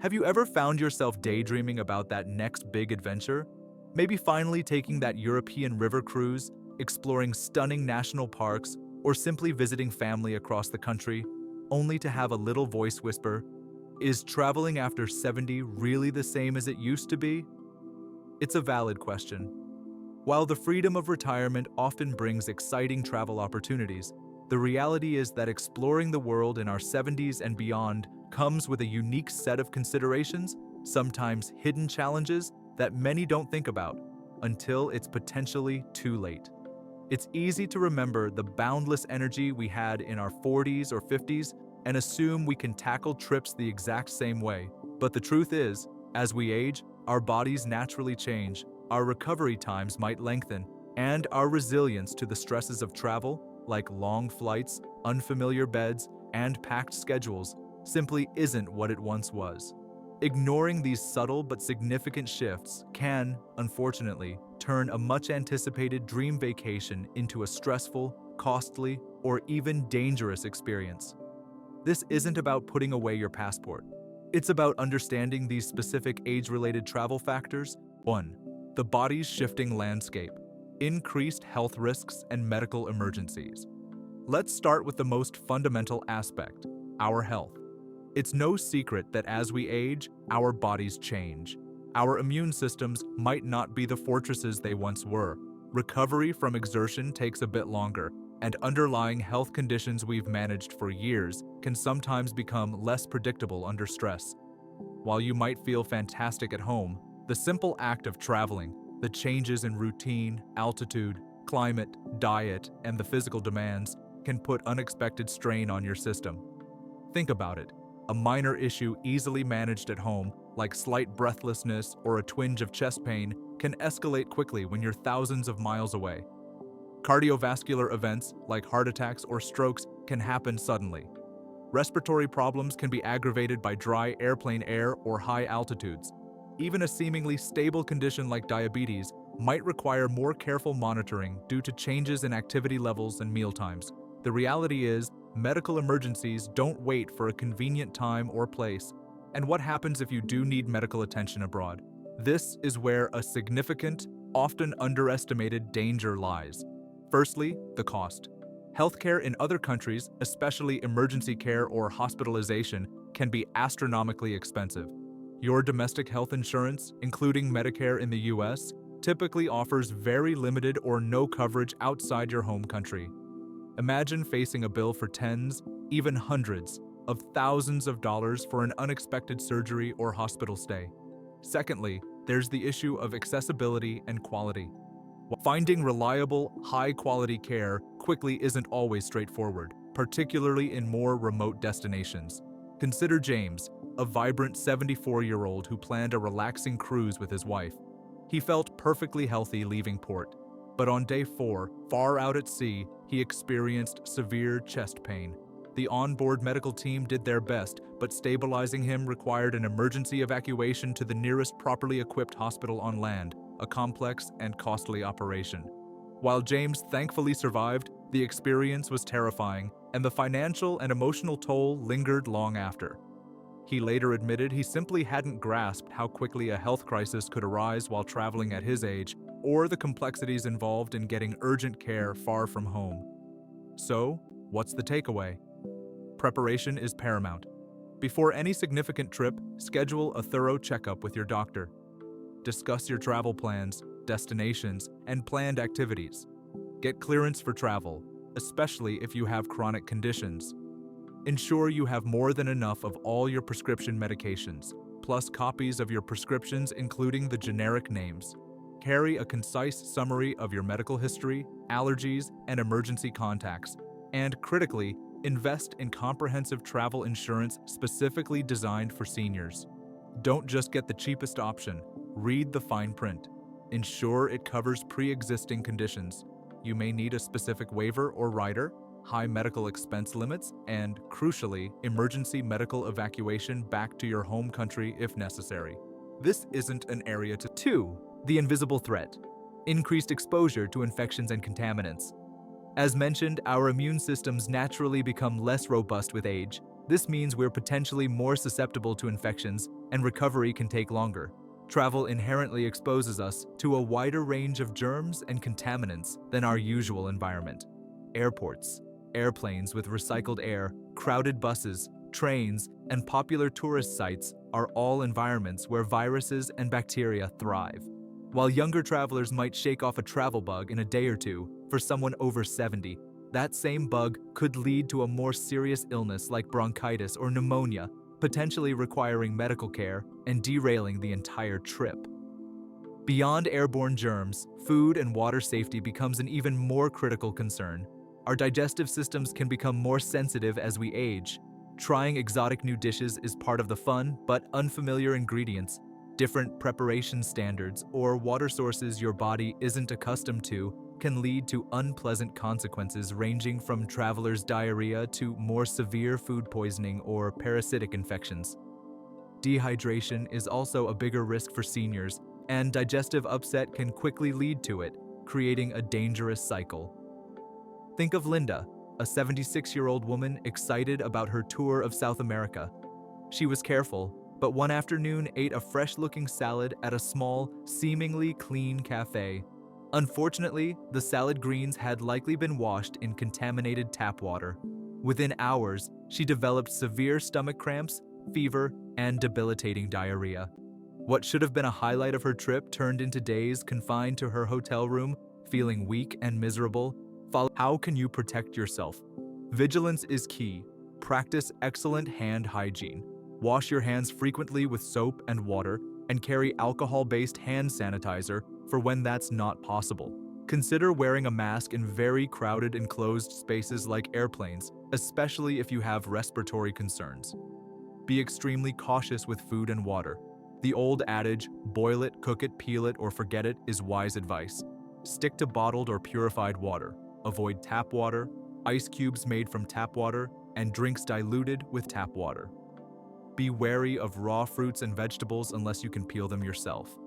Have you ever found yourself daydreaming about that next big adventure? Maybe finally taking that European river cruise, exploring stunning national parks, or simply visiting family across the country, only to have a little voice whisper, "Is traveling after 70 really the same as it used to be?" It's a valid question. While the freedom of retirement often brings exciting travel opportunities, the reality is that exploring the world in our 70s and beyond comes with a unique set of considerations, sometimes hidden challenges that many don't think about until it's potentially too late. It's easy to remember the boundless energy we had in our 40s or 50s and assume we can tackle trips the exact same way. But the truth is, as we age, our bodies naturally change, our recovery times might lengthen, and our resilience to the stresses of travel, like long flights, unfamiliar beds, and packed schedules, simply isn't what it once was. Ignoring these subtle but significant shifts can, unfortunately, turn a much-anticipated dream vacation into a stressful, costly, or even dangerous experience. This isn't about putting away your passport. It's about understanding these specific age-related travel factors. 1. The body's shifting landscape, increased health risks, and medical emergencies. Let's start with the most fundamental aspect, our health. It's no secret that as we age, our bodies change. Our immune systems might not be the fortresses they once were. Recovery from exertion takes a bit longer, and underlying health conditions we've managed for years can sometimes become less predictable under stress. While you might feel fantastic at home, the simple act of traveling, the changes in routine, altitude, climate, diet, and the physical demands can put unexpected strain on your system. Think about it. A minor issue easily managed at home, like slight breathlessness or a twinge of chest pain, can escalate quickly when you're thousands of miles away. Cardiovascular events, like heart attacks or strokes, can happen suddenly. Respiratory problems can be aggravated by dry airplane air or high altitudes. Even a seemingly stable condition like diabetes might require more careful monitoring due to changes in activity levels and mealtimes. The reality is, medical emergencies don't wait for a convenient time or place. And what happens if you do need medical attention abroad? This is where a significant, often underestimated danger lies. Firstly, the cost. Healthcare in other countries, especially emergency care or hospitalization, can be astronomically expensive. Your domestic health insurance, including Medicare in the US, typically offers very limited or no coverage outside your home country. Imagine facing a bill for tens, even hundreds, of thousands of dollars for an unexpected surgery or hospital stay. Secondly, there's the issue of accessibility and quality. Finding reliable, high-quality care quickly isn't always straightforward, particularly in more remote destinations. Consider James, a vibrant 74-year-old who planned a relaxing cruise with his wife. He felt perfectly healthy leaving port, but on day 4, far out at sea, he experienced severe chest pain. The onboard medical team did their best, but stabilizing him required an emergency evacuation to the nearest properly equipped hospital on land, a complex and costly operation. While James thankfully survived, the experience was terrifying, and the financial and emotional toll lingered long after. He later admitted he simply hadn't grasped how quickly a health crisis could arise while traveling at his age, or the complexities involved in getting urgent care far from home. So, what's the takeaway? Preparation is paramount. Before any significant trip, schedule a thorough checkup with your doctor. Discuss your travel plans, destinations, and planned activities. Get clearance for travel, especially if you have chronic conditions. Ensure you have more than enough of all your prescription medications, plus copies of your prescriptions including the generic names. Carry a concise summary of your medical history, allergies, and emergency contacts. And critically, invest in comprehensive travel insurance specifically designed for seniors. Don't just get the cheapest option. Read the fine print. Ensure it covers pre-existing conditions. You may need a specific waiver or rider, high medical expense limits, and, crucially, emergency medical evacuation back to your home country if necessary. This isn't an area to... 2. The invisible threat. Increased exposure to infections and contaminants. As mentioned, our immune systems naturally become less robust with age. This means we're potentially more susceptible to infections, and recovery can take longer. Travel inherently exposes us to a wider range of germs and contaminants than our usual environment. Airports, airplanes with recycled air, crowded buses, trains, and popular tourist sites are all environments where viruses and bacteria thrive. While younger travelers might shake off a travel bug in a day or two, for someone over 70, that same bug could lead to a more serious illness like bronchitis or pneumonia, potentially requiring medical care and derailing the entire trip. Beyond airborne germs, food and water safety becomes an even more critical concern. Our digestive systems can become more sensitive as we age. Trying exotic new dishes is part of the fun, but unfamiliar ingredients, different preparation standards, or water sources your body isn't accustomed to can lead to unpleasant consequences ranging from travelers' diarrhea to more severe food poisoning or parasitic infections. Dehydration is also a bigger risk for seniors, and digestive upset can quickly lead to it, creating a dangerous cycle. Think of Linda, a 76-year-old woman excited about her tour of South America. She was careful, but one afternoon ate a fresh-looking salad at a small, seemingly clean cafe. Unfortunately, the salad greens had likely been washed in contaminated tap water. Within hours, she developed severe stomach cramps, fever, and debilitating diarrhea. What should have been a highlight of her trip turned into days confined to her hotel room, feeling weak and miserable. How can you protect yourself? Vigilance is key. Practice excellent hand hygiene. Wash your hands frequently with soap and water, and carry alcohol-based hand sanitizer for when that's not possible. Consider wearing a mask in very crowded enclosed spaces like airplanes, especially if you have respiratory concerns. Be extremely cautious with food and water. The old adage, boil it, cook it, peel it, or forget it, is wise advice. Stick to bottled or purified water. Avoid tap water, ice cubes made from tap water, and drinks diluted with tap water. Be wary of raw fruits and vegetables unless you can peel them yourself.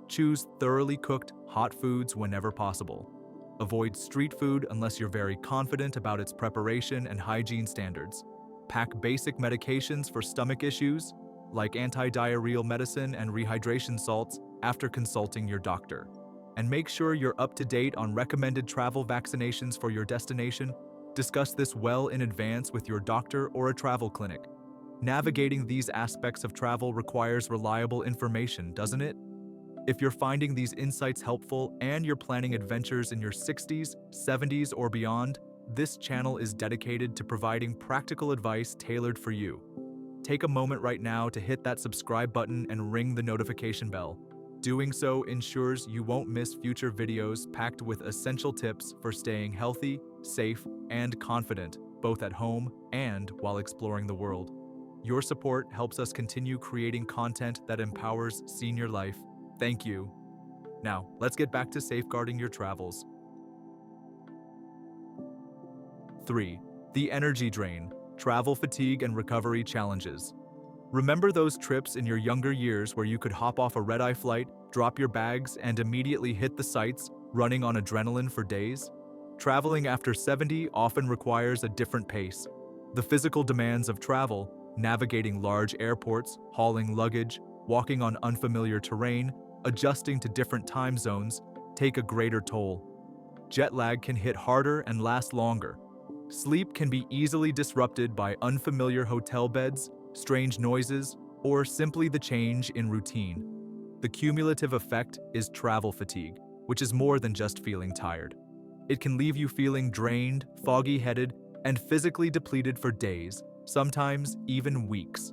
Choose thoroughly cooked, hot foods whenever possible. Avoid street food unless you're very confident about its preparation and hygiene standards. Pack basic medications for stomach issues, like anti-diarrheal medicine and rehydration salts, after consulting your doctor. And make sure you're up to date on recommended travel vaccinations for your destination. Discuss this well in advance with your doctor or a travel clinic. Navigating these aspects of travel requires reliable information, doesn't it? If you're finding these insights helpful and you're planning adventures in your 60s, 70s, or beyond, this channel is dedicated to providing practical advice tailored for you. Take a moment right now to hit that subscribe button and ring the notification bell. Doing so ensures you won't miss future videos packed with essential tips for staying healthy, safe, and confident, both at home and while exploring the world. Your support helps us continue creating content that empowers senior life. Thank you. Now, let's get back to safeguarding your travels. 3. The energy drain, travel fatigue and recovery challenges. Remember those trips in your younger years where you could hop off a red-eye flight, drop your bags, and immediately hit the sights, running on adrenaline for days? Traveling after 70 often requires a different pace. The physical demands of travel, navigating large airports, hauling luggage, walking on unfamiliar terrain, adjusting to different time zones, take a greater toll. Jet lag can hit harder and last longer. Sleep can be easily disrupted by unfamiliar hotel beds, strange noises, or simply the change in routine. The cumulative effect is travel fatigue, which is more than just feeling tired. It can leave you feeling drained, foggy-headed, and physically depleted for days, sometimes even weeks.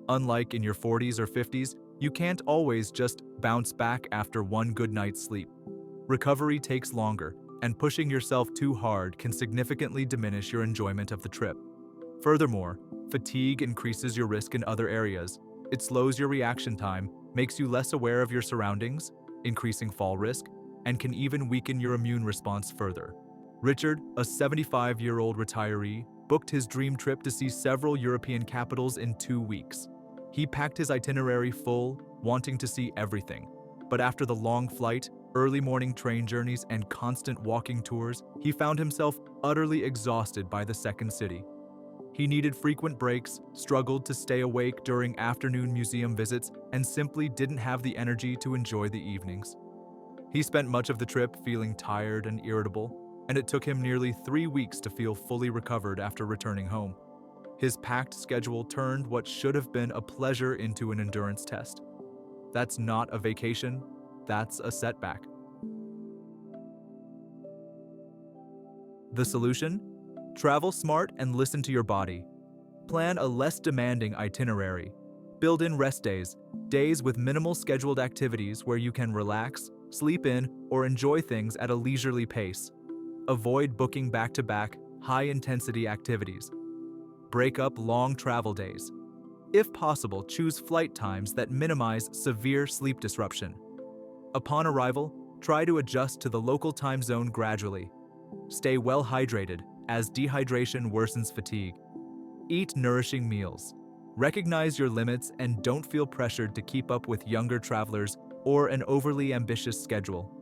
Unlike in your 40s or 50s, you can't always just bounce back after one good night's sleep. Recovery takes longer, and pushing yourself too hard can significantly diminish your enjoyment of the trip. Furthermore, fatigue increases your risk in other areas. It slows your reaction time, makes you less aware of your surroundings, increasing fall risk, and can even weaken your immune response further. Richard, a 75-year-old retiree, booked his dream trip to see several European capitals in 2 weeks. He packed his itinerary full, wanting to see everything. But after the long flight, early morning train journeys, and constant walking tours, he found himself utterly exhausted by the second city. He needed frequent breaks, struggled to stay awake during afternoon museum visits, and simply didn't have the energy to enjoy the evenings. He spent much of the trip feeling tired and irritable, and it took him nearly 3 weeks to feel fully recovered after returning home. His packed schedule turned what should have been a pleasure into an endurance test. That's not a vacation, that's a setback. The solution? Travel smart and listen to your body. Plan a less demanding itinerary. Build in rest days, days with minimal scheduled activities where you can relax, sleep in, or enjoy things at a leisurely pace. Avoid booking back-to-back, high-intensity activities. Break up long travel days. If possible, choose flight times that minimize severe sleep disruption. Upon arrival, try to adjust to the local time zone gradually. Stay well hydrated, as dehydration worsens fatigue. Eat nourishing meals. Recognize your limits and don't feel pressured to keep up with younger travelers or an overly ambitious schedule.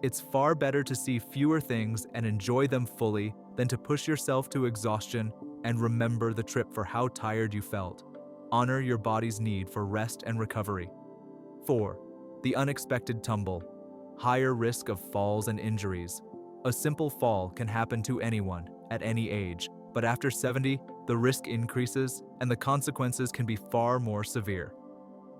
It's far better to see fewer things and enjoy them fully than to push yourself to exhaustion and remember the trip for how tired you felt. Honor your body's need for rest and recovery. 4. The unexpected tumble. Higher risk of falls and injuries. A simple fall can happen to anyone, at any age, but after 70, the risk increases and the consequences can be far more severe.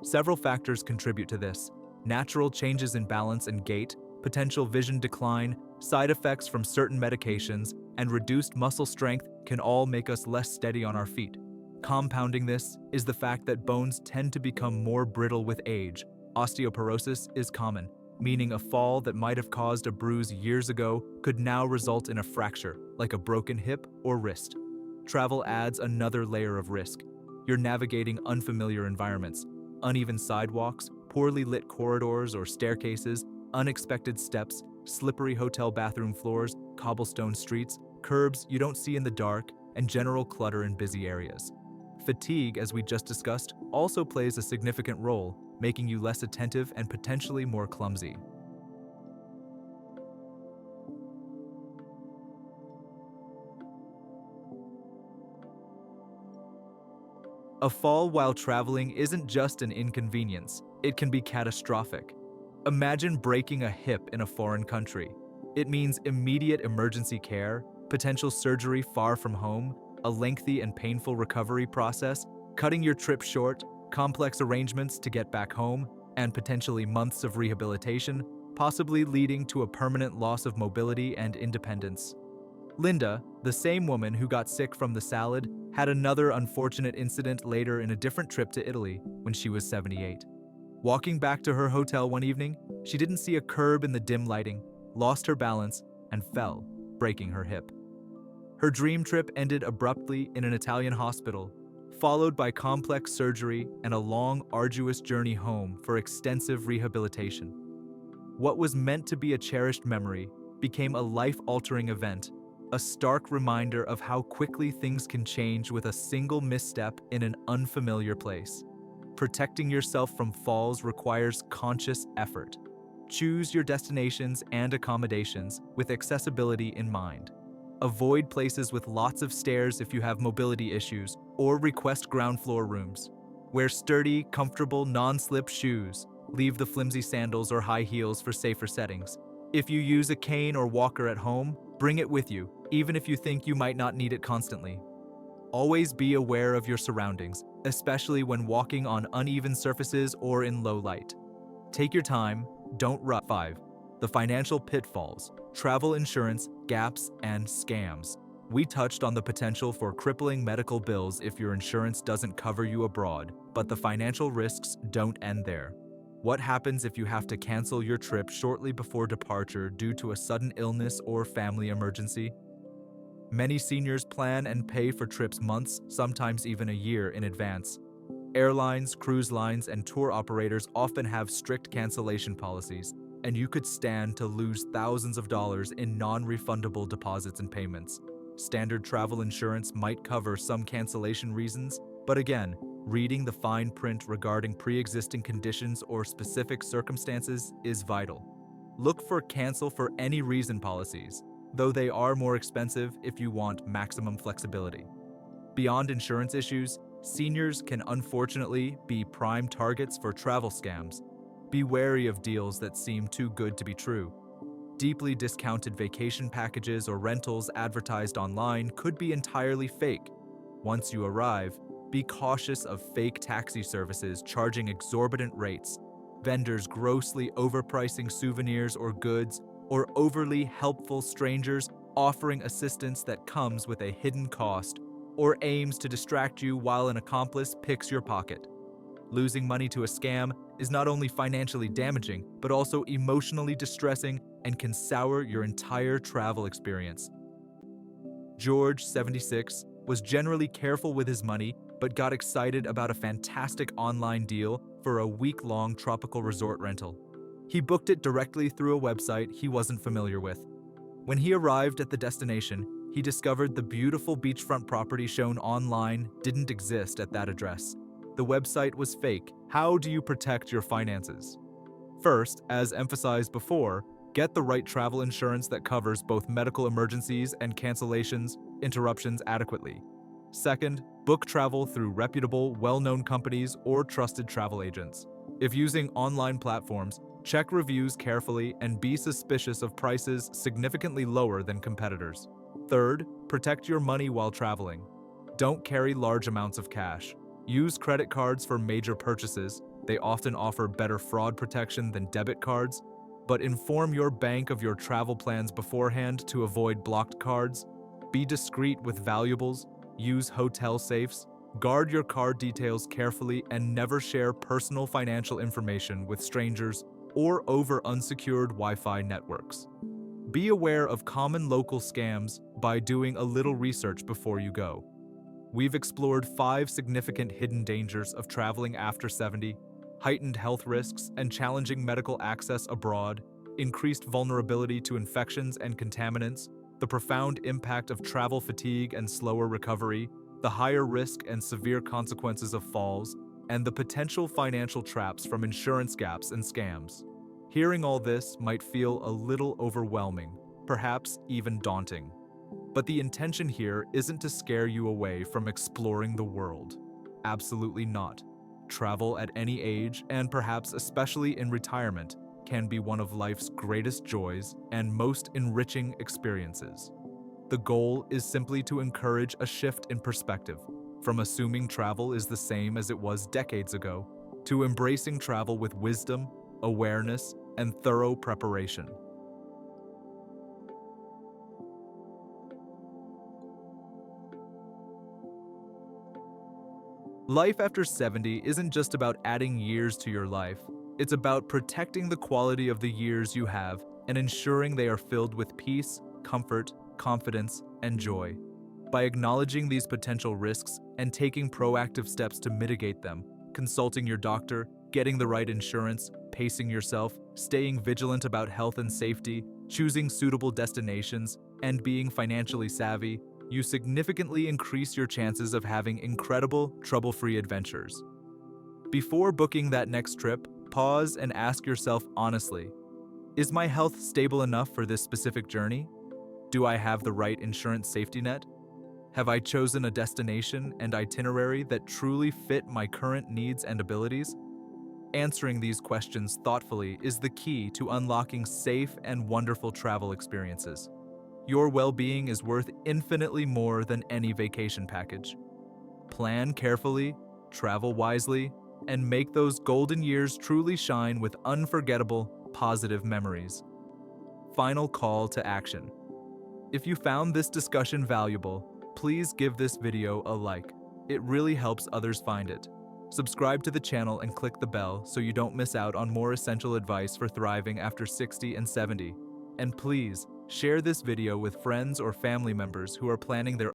Several factors contribute to this: natural changes in balance and gait, potential vision decline, side effects from certain medications, and reduced muscle strength can all make us less steady on our feet. Compounding this is the fact that bones tend to become more brittle with age. Osteoporosis is common, meaning a fall that might have caused a bruise years ago could now result in a fracture, like a broken hip or wrist. Travel adds another layer of risk. You're navigating unfamiliar environments, uneven sidewalks, poorly lit corridors or staircases, unexpected steps, slippery hotel bathroom floors, cobblestone streets, curbs you don't see in the dark, and general clutter in busy areas. Fatigue, as we just discussed, also plays a significant role, making you less attentive and potentially more clumsy. A fall while traveling isn't just an inconvenience, it can be catastrophic. Imagine breaking a hip in a foreign country. It means immediate emergency care, potential surgery far from home, a lengthy and painful recovery process, cutting your trip short, complex arrangements to get back home, and potentially months of rehabilitation, possibly leading to a permanent loss of mobility and independence. Linda, the same woman who got sick from the salad, had another unfortunate incident later in a different trip to Italy when she was 78. Walking back to her hotel one evening, she didn't see a curb in the dim lighting, lost her balance, and fell, breaking her hip. Her dream trip ended abruptly in an Italian hospital, followed by complex surgery and a long, arduous journey home for extensive rehabilitation. What was meant to be a cherished memory became a life-altering event, a stark reminder of how quickly things can change with a single misstep in an unfamiliar place. Protecting yourself from falls requires conscious effort. Choose your destinations and accommodations with accessibility in mind. Avoid places with lots of stairs if you have mobility issues, or request ground floor rooms. Wear sturdy, comfortable, non-slip shoes. Leave the flimsy sandals or high heels for safer settings. If you use a cane or walker at home, bring it with you, even if you think you might not need it constantly. Always be aware of your surroundings, especially when walking on uneven surfaces or in low light. Take your time, don't rush. 5. The financial pitfalls, travel insurance, gaps, and scams. We touched on the potential for crippling medical bills if your insurance doesn't cover you abroad, but the financial risks don't end there. What happens if you have to cancel your trip shortly before departure due to a sudden illness or family emergency? Many seniors plan and pay for trips months, sometimes even a year in advance. Airlines, cruise lines, and tour operators often have strict cancellation policies, and you could stand to lose thousands of dollars in non-refundable deposits and payments. Standard travel insurance might cover some cancellation reasons, but again, reading the fine print regarding pre-existing conditions or specific circumstances is vital. Look for cancel for any reason policies, though they are more expensive if you want maximum flexibility. Beyond insurance issues, seniors can unfortunately be prime targets for travel scams. Be wary of deals that seem too good to be true. Deeply discounted vacation packages or rentals advertised online could be entirely fake. Once you arrive, be cautious of fake taxi services charging exorbitant rates, vendors grossly overpricing souvenirs or goods, or overly helpful strangers offering assistance that comes with a hidden cost or aims to distract you while an accomplice picks your pocket. Losing money to a scam is not only financially damaging, but also emotionally distressing and can sour your entire travel experience. George, 76, was generally careful with his money, but got excited about a fantastic online deal for a week-long tropical resort rental. He booked it directly through a website he wasn't familiar with. When he arrived at the destination, he discovered the beautiful beachfront property shown online didn't exist at that address. The website was fake. How do you protect your finances? First, as emphasized before, get the right travel insurance that covers both medical emergencies and cancellations, interruptions adequately. Second, book travel through reputable, well-known companies or trusted travel agents. If using online platforms, check reviews carefully and be suspicious of prices significantly lower than competitors. Third, protect your money while traveling. Don't carry large amounts of cash. Use credit cards for major purchases. They often offer better fraud protection than debit cards, but inform your bank of your travel plans beforehand to avoid blocked cards. Be discreet with valuables. Use hotel safes. Guard your card details carefully and never share personal financial information with strangers or over unsecured Wi-Fi networks. Be aware of common local scams by doing a little research before you go. We've explored 5 significant hidden dangers of traveling after 70, heightened health risks and challenging medical access abroad, increased vulnerability to infections and contaminants, the profound impact of travel fatigue and slower recovery, the higher risk and severe consequences of falls, and the potential financial traps from insurance gaps and scams. Hearing all this might feel a little overwhelming, perhaps even daunting. But the intention here isn't to scare you away from exploring the world. Absolutely not. Travel at any age, and perhaps especially in retirement, can be one of life's greatest joys and most enriching experiences. The goal is simply to encourage a shift in perspective, from assuming travel is the same as it was decades ago, to embracing travel with wisdom, awareness, and thorough preparation. Life after 70 isn't just about adding years to your life. It's about protecting the quality of the years you have and ensuring they are filled with peace, comfort, confidence, and joy. By acknowledging these potential risks and taking proactive steps to mitigate them, consulting your doctor, getting the right insurance, pacing yourself, staying vigilant about health and safety, choosing suitable destinations, and being financially savvy, you significantly increase your chances of having incredible, trouble-free adventures. Before booking that next trip, pause and ask yourself honestly, is my health stable enough for this specific journey? Do I have the right insurance safety net? Have I chosen a destination and itinerary that truly fit my current needs and abilities? Answering these questions thoughtfully is the key to unlocking safe and wonderful travel experiences. Your well-being is worth infinitely more than any vacation package. Plan carefully, travel wisely, and make those golden years truly shine with unforgettable, positive memories. Final call to action. If you found this discussion valuable, please give this video a like. It really helps others find it. Subscribe to the channel and click the bell so you don't miss out on more essential advice for thriving after 60 and 70. And please, share this video with friends or family members who are planning their